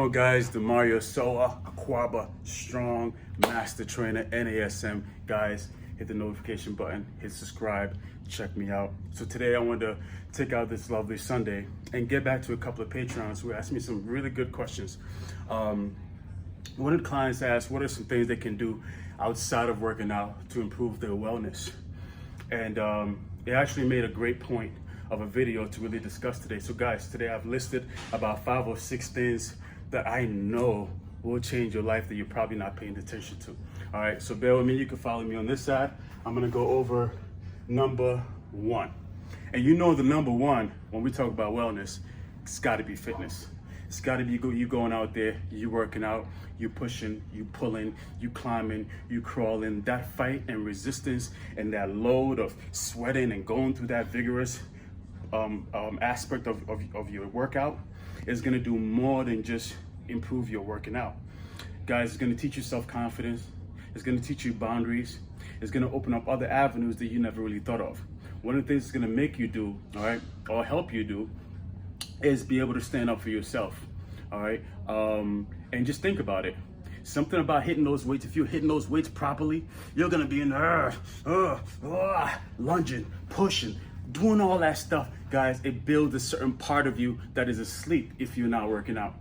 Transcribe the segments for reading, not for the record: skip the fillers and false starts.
know, guys, the Mario Soa Aquaba Strong Master Trainer NASM. Guys, hit the notification button, hit subscribe, check me out. So today I wanted to take out this lovely Sunday and get back to a couple of Patreons who asked me some really good questions. One of the clients asked, what are some things they can do outside of working out to improve their wellness? And it actually made a great point of a video to really discuss today. So guys, today I've listed about 5 or 6 things that I know will change your life that you're probably not paying attention to. All right, so bear with me. You can follow me on this side. I'm gonna go over number 1. And you know the number 1, when we talk about wellness, it's gotta be fitness. It's gotta be you going out there, you working out, you pushing, you pulling, you climbing, you crawling. That fight and resistance and that load of sweating and going through that vigorous aspect of your workout is gonna do more than just improve your working out. Guys, it's gonna teach you self-confidence. It's gonna teach you boundaries. It's gonna open up other avenues that you never really thought of. One of the things it's gonna make you do, all right, or help you do, is be able to stand up for yourself, all right? And just think about it. Something about hitting those weights, if you're hitting those weights properly, you're gonna be in there, lunging, pushing, doing all that stuff. Guys, it builds a certain part of you that is asleep if you're not working out.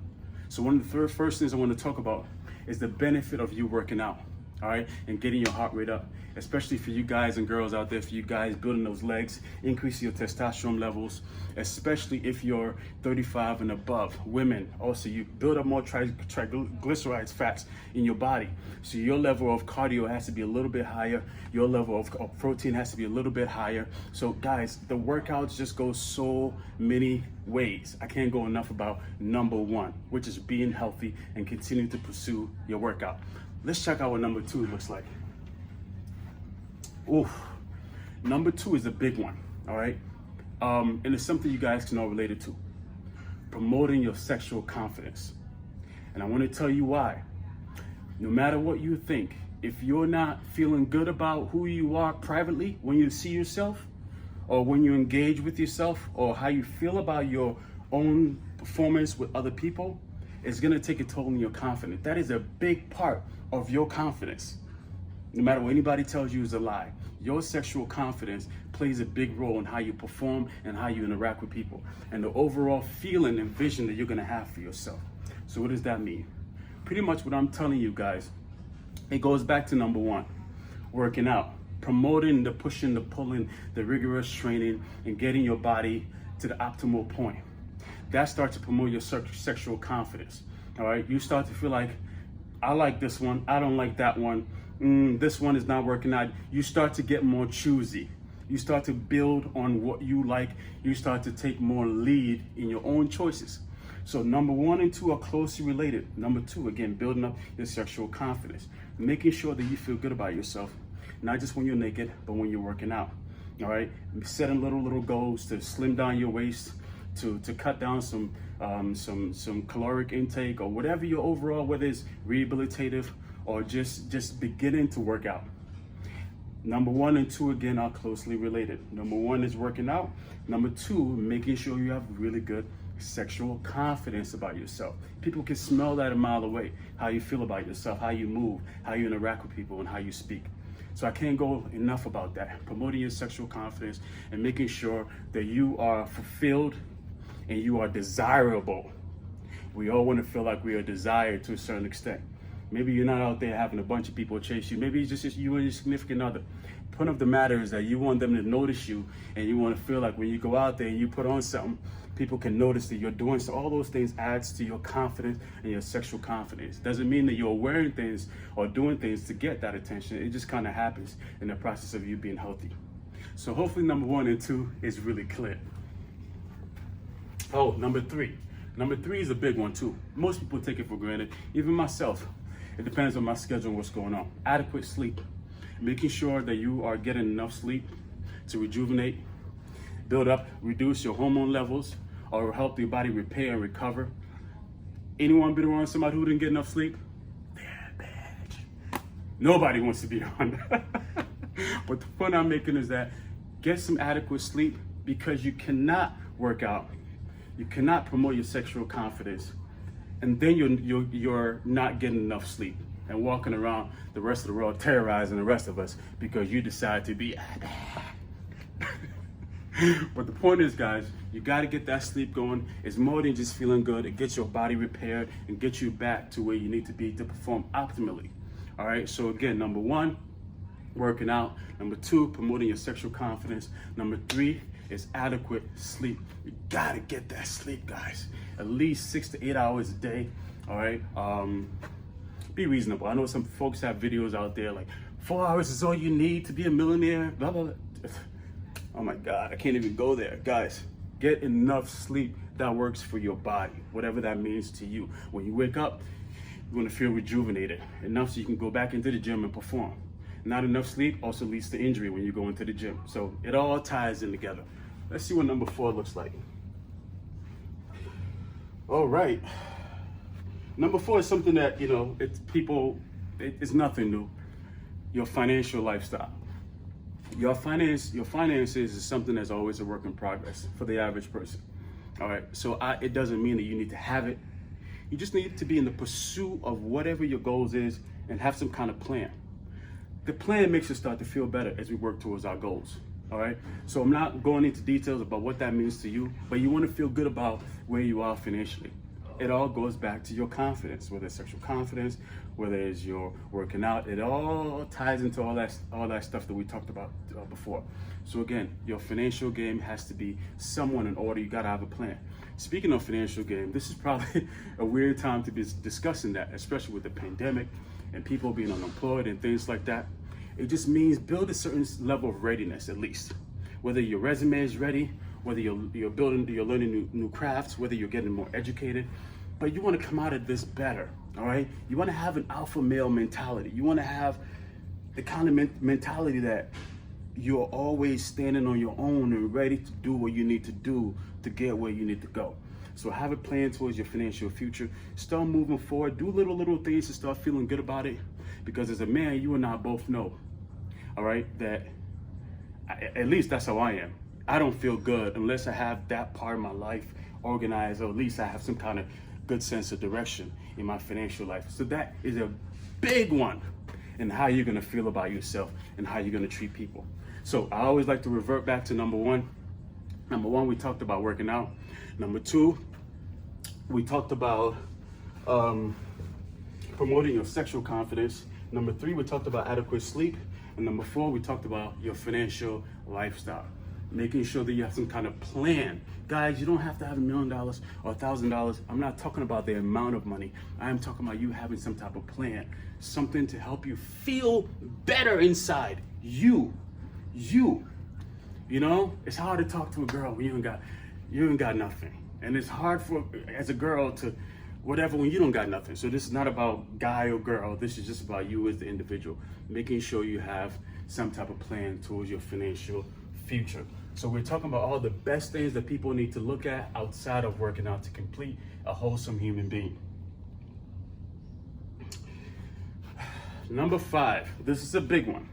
So one of the first things I want to talk about is the benefit of you working out, all right, and getting your heart rate up, especially for you guys and girls out there, for you guys building those legs, increasing your testosterone levels, especially if you're 35 and above. Women, also, you build up more triglycerides, fats in your body. So your level of cardio has to be a little bit higher. Your level of protein has to be a little bit higher. So guys, the workouts just go so many ways. I can't go enough about number 1, which is being healthy and continue to pursue your workout. Let's check out what number 2 looks like. Oof. Number 2 is a big one, all right? And it's something you guys can all relate it to. Promoting your sexual confidence. And I want to tell you why. No matter what you think, if you're not feeling good about who you are privately, when you see yourself, or when you engage with yourself, or how you feel about your own performance with other people, it's gonna take a toll on your confidence. That is a big part of your confidence. No matter what anybody tells you is a lie. Your sexual confidence plays a big role in how you perform and how you interact with people, and the overall feeling and vision that you're gonna have for yourself. So what does that mean? Pretty much what I'm telling you guys, it goes back to number 1, working out, promoting the pushing, the pulling, the rigorous training, and getting your body to the optimal point. That starts to promote your sexual confidence, all right? You start to feel like, I like this one, I don't like that one, this one is not working out. You start to get more choosy. You start to build on what you like. You start to take more lead in your own choices. So number 1 and 2 are closely related. Number 2, again, building up your sexual confidence, making sure that you feel good about yourself, not just when you're naked, but when you're working out, all right? Setting little goals to slim down your waist, to cut down some caloric intake, or whatever your overall, whether it's rehabilitative or just beginning to work out. Number 1 and 2, again, are closely related. Number 1 is working out. Number 2, making sure you have really good sexual confidence about yourself. People can smell that a mile away, how you feel about yourself, how you move, how you interact with people, and how you speak. So I can't go enough about that. Promoting your sexual confidence and making sure that you are fulfilled and you are desirable. We all want to feel like we are desired to a certain extent. Maybe you're not out there having a bunch of people chase you. Maybe it's just you and your significant other. The point of the matter is that you want them to notice you, and you want to feel like when you go out there and you put on something, people can notice that you're doing so. All those things adds to your confidence and your sexual confidence. Doesn't mean that you're wearing things or doing things to get that attention. It just kind of happens in the process of you being healthy. So hopefully number 1 and 2 is really clear. Oh, number 3. Number 3 is a big one too. Most people take it for granted, even myself. It depends on my schedule and what's going on. Adequate sleep. Making sure that you are getting enough sleep to rejuvenate, build up, reduce your hormone levels, or help your body repair and recover. Anyone been around somebody who didn't get enough sleep? They're bad. Nobody wants to be around that. But the point I'm making is that get some adequate sleep, because you cannot work out, you cannot promote your sexual confidence and then you're not getting enough sleep and walking around the rest of the world terrorizing the rest of us because you decide to be. But the point is, guys, you got to get that sleep going. It's more than just feeling good. It gets your body repaired and gets you back to where you need to be to perform optimally. All right. So again, number one, working out. Number two, promoting your sexual confidence. Number three is adequate sleep. You got to get that sleep, guys. At least 6 to 8 hours a day. All right. Be reasonable. I know some folks have videos out there like 4 hours is all you need to be a millionaire. Blah, blah, blah. Oh my God, I can't even go there. Guys, get enough sleep that works for your body, whatever that means to you. When you wake up, you want to feel rejuvenated, enough so you can go back into the gym and perform. Not enough sleep also leads to injury when you go into the gym. So it all ties in together. Let's see what number 4 looks like. All right. Number 4 is something that, it's nothing new. Your financial lifestyle. Your finances is something that's always a work in progress for the average person. All right, so it doesn't mean that you need to have it. You just need to be in the pursuit of whatever your goals is and have some kind of plan. The plan makes us start to feel better as we work towards our goals. All right, so I'm not going into details about what that means to you, but you want to feel good about where you are financially. It all goes back to your confidence, whether it's sexual confidence, whether it's your working out. It all ties into all that stuff that we talked about before. So again, your financial game has to be somewhat in order. You gotta have a plan. Speaking of financial game, this is probably a weird time to be discussing that, especially with the pandemic and people being unemployed and things like that. It just means build a certain level of readiness, at least. Whether your resume is ready, whether you're learning new crafts, whether you're getting more educated, but you want to come out of this better, all right? You want to have an alpha male mentality. You want to have the kind of mentality that you're always standing on your own and ready to do what you need to do to get where you need to go. So have a plan towards your financial future. Start moving forward. Do little things to start feeling good about it. Because as a man, you and I both know, all right, that at least that's how I am. I don't feel good unless I have that part of my life organized, or at least I have some kind of good sense of direction in my financial life. So that is a big one in how you're gonna feel about yourself and how you're gonna treat people. So I always like to revert back to number one. Number one, we talked about working out. Number two, we talked about promoting your sexual confidence. Number three, we talked about adequate sleep. And number four, we talked about your financial lifestyle. Making sure that you have some kind of plan. Guys, you don't have to have $1 million or $1,000. I'm not talking about the amount of money. I am talking about you having some type of plan. Something to help you feel better inside. You. You know, it's hard to talk to a girl when you ain't got nothing. And it's hard for, as a girl, to whatever when you don't got nothing. So this is not about guy or girl. This is just about you as the individual. Making sure you have some type of plan towards your financial future. So we're talking about all the best things that people need to look at outside of working out to complete a wholesome human being. Number 5, this is a big one.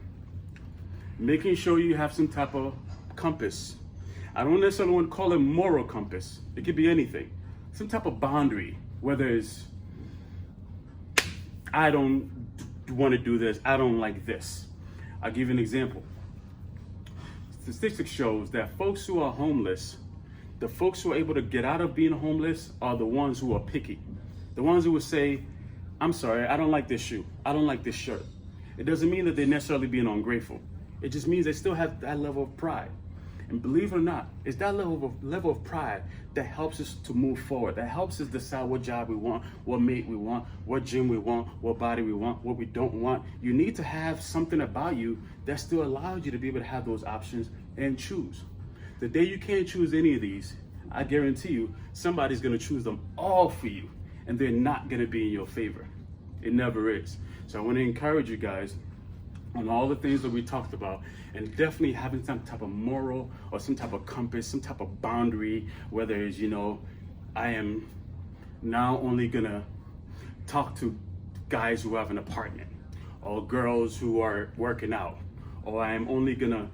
Making sure you have some type of compass. I don't necessarily want to call it moral compass. It could be anything. Some type of boundary, whether it's, I don't want to do this, I don't like this. I'll give you an example. Statistics shows that folks who are homeless, the folks who are able to get out of being homeless are the ones who are picky. The ones who would say, I'm sorry, I don't like this shoe. I don't like this shirt. It doesn't mean that they're necessarily being ungrateful. It just means they still have that level of pride. And believe it or not, it's that level of pride that helps us to move forward, that helps us decide what job we want, what mate we want, what gym we want, what body we want, what we don't want. You need to have something about you that still allows you to be able to have those options and choose. The day you can't choose any of these, I guarantee you, somebody's gonna choose them all for you, and they're not gonna be in your favor. It never is. So I wanna encourage you guys on all the things that we talked about, and definitely having some type of moral or some type of compass, some type of boundary, whether it's, I am now only gonna talk to guys who have an apartment, or girls who are working out, or I am only gonna,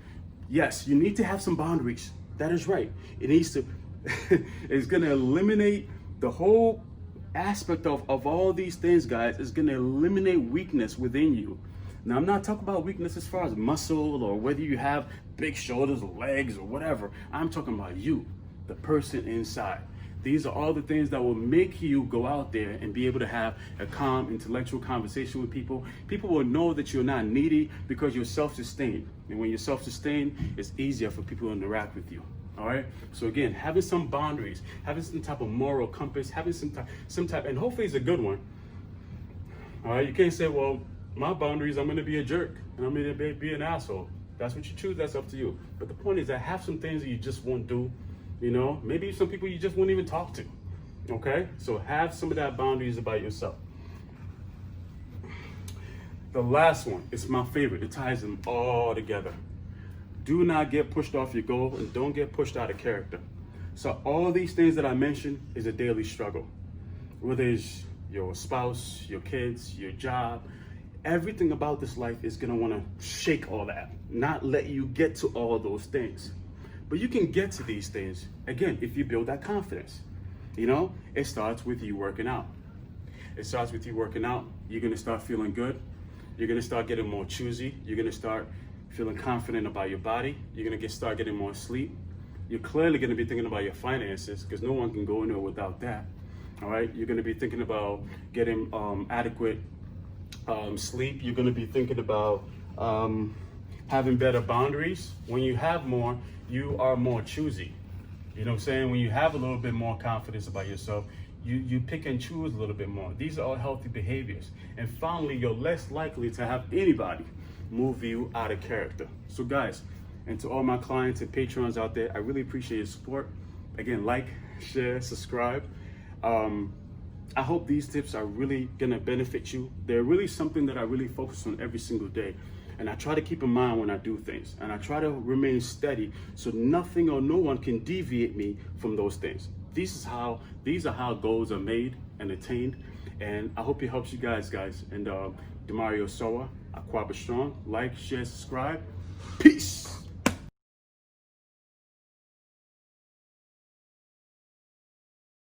yes, you need to have some boundaries. That is right. It needs to, it's gonna eliminate the whole aspect of all these things, guys, is going to eliminate weakness within you. Now, I'm not talking about weakness as far as muscle or whether you have big shoulders or legs or whatever. I'm talking about you, the person inside. These are all the things that will make you go out there and be able to have a calm, intellectual conversation with people. People will know that you're not needy because you're self-sustained. And when you're self-sustained, it's easier for people to interact with you. All right. So again, having some boundaries, having some type of moral compass, having some type, and hopefully it's a good one. All right. You can't say, well, my boundaries, I'm going to be a jerk and I'm going to be an asshole. That's what you choose. That's up to you. But the point is that have some things that you just won't do. You know, maybe some people you just won't even talk to. Okay. So have some of that boundaries about yourself. The last one, it's my favorite. It ties them all together. Do not get pushed off your goal and don't get pushed out of character. So all these things that I mentioned is a daily struggle. Whether it's your spouse, your kids, your job, everything about this life is gonna wanna shake all that, not let you get to all those things. But you can get to these things, again, if you build that confidence. You know, it starts with you working out. It starts with you working out. You're gonna start feeling good. You're gonna start getting more choosy. You're gonna start feeling confident about your body. You're gonna start getting more sleep. You're clearly gonna be thinking about your finances because no one can go anywhere without that. All right, you're gonna be thinking about getting adequate sleep. You're gonna be thinking about having better boundaries. When you have more, you are more choosy. You know what I'm saying? When you have a little bit more confidence about yourself, you pick and choose a little bit more. These are all healthy behaviors. And finally, you're less likely to have anybody move you out of character. So guys, and to all my clients and patrons out there, I really appreciate your support. Again, like, share, subscribe. I hope these tips are really gonna benefit you. They're really something that I really focus on every single day. And I try to keep in mind when I do things. And I try to remain steady so nothing or no one can deviate me from those things. These are how goals are made and attained. And I hope it helps you guys. And Demario Soa, Aquaba Strong. Like, share, subscribe. Peace.